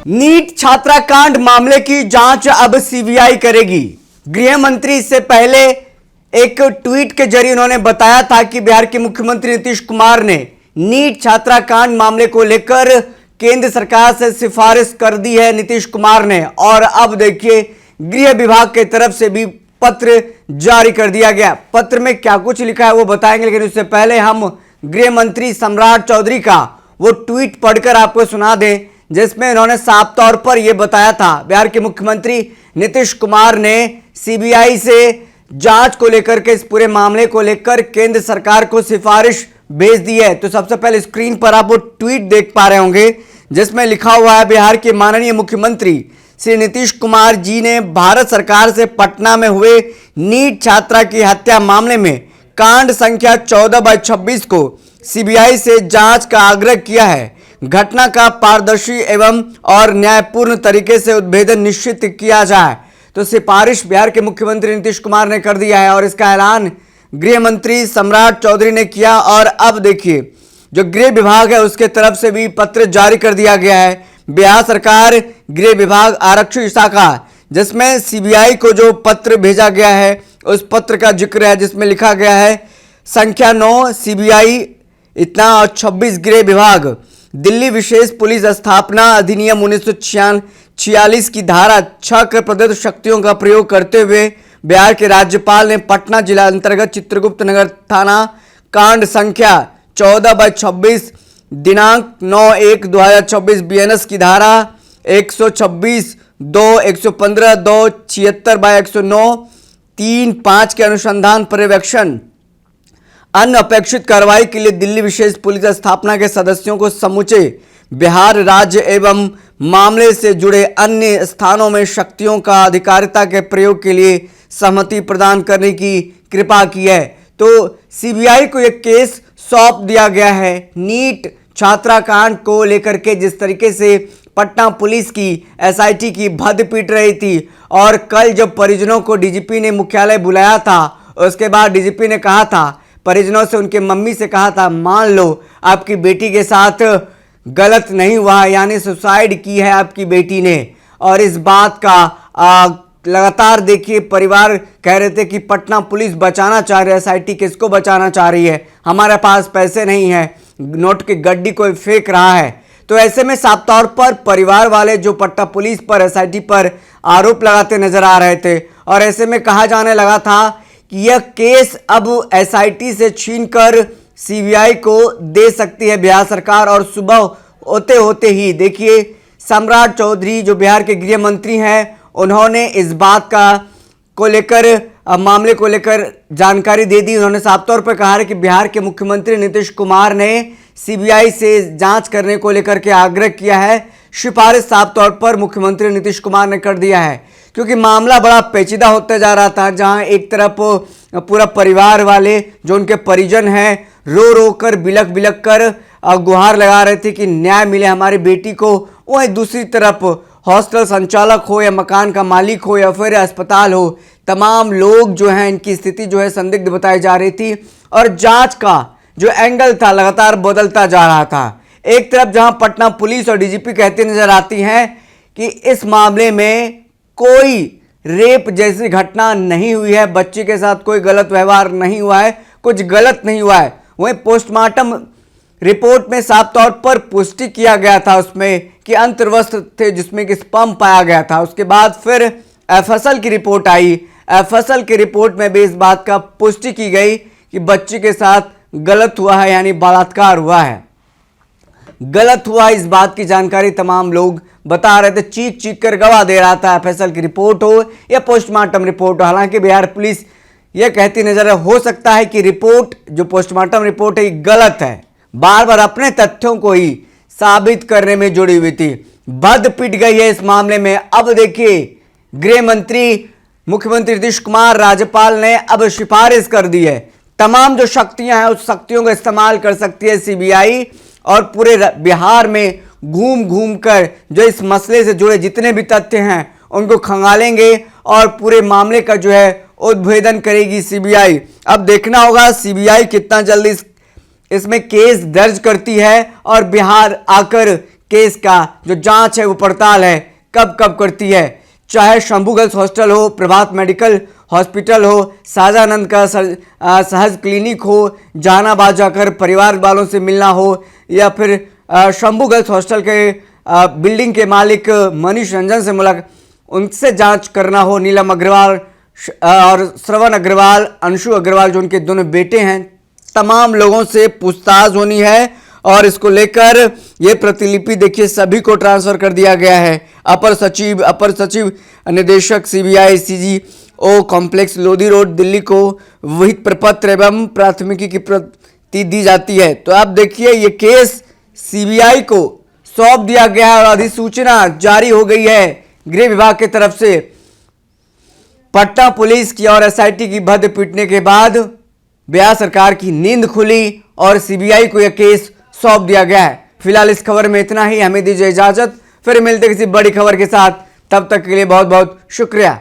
NEET छात्राकांड मामले की जांच अब सीबीआई करेगी। गृह मंत्री इससे पहले एक ट्वीट के जरिए उन्होंने बताया था कि बिहार के मुख्यमंत्री नीतीश कुमार ने नीट छात्राकांड मामले को लेकर केंद्र सरकार से सिफारिश कर दी है नीतीश कुमार ने। और अब देखिए गृह विभाग की तरफ से भी पत्र जारी कर दिया गया। पत्र में क्या कुछ लिखा है वो बताएंगे, लेकिन उससे पहले हम गृह मंत्री सम्राट चौधरी का वो ट्वीट पढ़कर आपको सुना दें, जिसमें उन्होंने साफ तौर पर यह बताया था बिहार के मुख्यमंत्री नीतीश कुमार ने सीबीआई से जांच को लेकर के इस पूरे मामले को लेकर केंद्र सरकार को सिफारिश भेज दी है। तो सबसे पहले स्क्रीन पर आप वो ट्वीट देख पा रहे होंगे, जिसमें लिखा हुआ है, बिहार के माननीय मुख्यमंत्री श्री नीतीश कुमार जी ने भारत सरकार से पटना में हुए नीट छात्रा की हत्या मामले में कांड संख्या 14/26 को सीबीआई से जांच का आग्रह किया है। घटना का पारदर्शी एवं और न्यायपूर्ण तरीके से उद्भेदन निश्चित किया जाए। तो सिफारिश बिहार के मुख्यमंत्री नीतीश कुमार ने कर दिया है और इसका ऐलान गृह मंत्री सम्राट चौधरी ने किया। और अब देखिए जो गृह विभाग है उसके तरफ से भी पत्र जारी कर दिया गया है। बिहार सरकार गृह विभाग आरक्षी शाखा, जिसमें सीबीआई को जो पत्र भेजा गया है उस पत्र का जिक्र है, जिसमें लिखा गया है संख्या 9 सीबीआई इतना और 26 गृह विभाग दिल्ली विशेष पुलिस स्थापना अधिनियम 1946 की धारा 6 के प्रदत्त शक्तियों का प्रयोग करते हुए बिहार के राज्यपाल ने पटना जिला अंतर्गत चित्रगुप्त नगर थाना कांड संख्या 14/26 दिनांक 9/1/2024 बीएनएस की धारा 126(2), 115(2), 76/109, 3(5) के अनुसंधान पर्यवेक्षण अन्य अपेक्षित कार्रवाई के लिए दिल्ली विशेष पुलिस स्थापना के सदस्यों को समूचे बिहार राज्य एवं मामले से जुड़े अन्य स्थानों में शक्तियों का अधिकारिता के प्रयोग के लिए सहमति प्रदान करने की कृपा की है। तो सीबीआई को यह केस सौंप दिया गया है। नीट छात्राकांड को लेकर के जिस तरीके से पटना पुलिस की एसआईटी की भद्द पीट रही थी, और कल जब परिजनों को डीजीपी ने मुख्यालय बुलाया था, उसके बाद डीजीपी ने कहा था, परिजनों से, उनके मम्मी से कहा था, मान लो आपकी बेटी के साथ गलत नहीं हुआ, यानी सुसाइड की है आपकी बेटी ने। और इस बात का लगातार देखिए परिवार कह रहे थे कि पटना पुलिस बचाना चाह रही है, एसआईटी किसको बचाना चाह रही है, हमारे पास पैसे नहीं है, नोट की गड्डी कोई फेंक रहा है। तो ऐसे में साफ तौर पर परिवार वाले जो पटना पुलिस पर, एसआईटी पर आरोप लगाते नजर आ रहे थे, और ऐसे में कहा जाने लगा था कि यह केस अब एसआईटी से छीनकर सीबीआई को दे सकती है बिहार सरकार। और सुबह होते होते ही देखिए सम्राट चौधरी जो बिहार के गृह मंत्री हैं, उन्होंने इस बात को लेकर मामले को लेकर जानकारी दे दी। उन्होंने साफ तौर पर कहा है कि बिहार के मुख्यमंत्री नीतीश कुमार ने सीबीआई से जांच करने को लेकर के आग्रह किया है। सिफारिश साफ तौर पर मुख्यमंत्री नीतीश कुमार ने कर दिया है, क्योंकि मामला बड़ा पेचीदा होता जा रहा था, जहां एक तरफ पूरा परिवार वाले जो उनके परिजन हैं रो रो कर बिलख बिलख कर गुहार लगा रहे थे कि न्याय मिले हमारी बेटी को, वहीं दूसरी तरफ हॉस्टल संचालक हो या मकान का मालिक हो या फिर अस्पताल हो, तमाम लोग जो हैं इनकी स्थिति जो है संदिग्ध बताई जा रही थी। और जांच का जो एंगल था लगातार बदलता जा रहा था। एक तरफ जहां पटना पुलिस और डीजीपी कहते नजर आती हैं कि इस मामले में कोई रेप जैसी घटना नहीं हुई है, बच्ची के साथ कोई गलत व्यवहार नहीं हुआ है, कुछ गलत नहीं हुआ है, वहीं पोस्टमार्टम रिपोर्ट में साफ तौर पर पुष्टि किया गया था उसमें कि अंतर्वस्त्र थे जिसमें कि स्पर्म पाया गया था। उसके बाद फिर एफएसएल की रिपोर्ट आई। एफएसएल की रिपोर्ट में भी इस बात का पुष्टि की गई कि बच्ची के साथ गलत हुआ है, यानी बलात्कार हुआ है, गलत हुआ। इस बात की जानकारी तमाम लोग बता रहे थे, चीख चीख कर गवाह दे रहा था, एफएसएल की रिपोर्ट हो या पोस्टमार्टम रिपोर्ट हो। हालांकि बिहार पुलिस यह कहती नजर हो सकता है कि रिपोर्ट जो पोस्टमार्टम रिपोर्ट है गलत है, बार बार अपने तथ्यों को ही साबित करने में जुड़ी हुई थी, भद्द पिट गई है इस मामले में। अब देखिए गृह मंत्री मुख्यमंत्री नीतीश कुमार, राज्यपाल ने अब सिफारिश कर दी है, तमाम जो शक्तियां हैं उस शक्तियों का इस्तेमाल कर सकती है सीबीआई, और पूरे बिहार में घूम घूम कर जो इस मसले से जुड़े जितने भी तथ्य हैं उनको खंगालेंगे और पूरे मामले का जो है उद्भेदन करेगी सीबीआई। अब देखना होगा सीबीआई कितना जल्दी इसमें केस दर्ज करती है और बिहार आकर केस का जो जांच है वो पड़ताल है कब कब करती है। चाहे शंभू गर्ल्स हॉस्टल हो, प्रभात मेडिकल हॉस्पिटल हो, साजानंद का सहज क्लिनिक हो, जहानाबाद जाकर परिवार वालों से मिलना हो, या फिर शंभू गर्ल्स हॉस्टल के बिल्डिंग के मालिक मनीष रंजन से मुलाकात, उनसे जांच करना हो, नीलम अग्रवाल और श्रवण अग्रवाल, अंशु अग्रवाल जो उनके दोनों बेटे हैं, तमाम लोगों से पूछताछ होनी है। और इसको लेकर ये प्रतिलिपि देखिए सभी को ट्रांसफर कर दिया गया है। अपर सचिव निदेशक CBI CGO complex Lodhi road Delhi को विहित प्रपत्र एवं प्राथमिकी की प्रति दी जाती है। तो आप देखिए ये केस सीबीआई को सौंप दिया गया है और अधिसूचना जारी हो गई है गृह विभाग की तरफ से। पटना पुलिस की और एसआईटी की भद्द पीटने के बाद बिहार सरकार की नींद खुली और सीबीआई को यह केस सौंप दिया गया है। फिलहाल इस खबर में इतना ही, हमें दीजिए इजाजत, फिर मिलते किसी बड़ी खबर के साथ, तब तक के लिए बहुत बहुत शुक्रिया।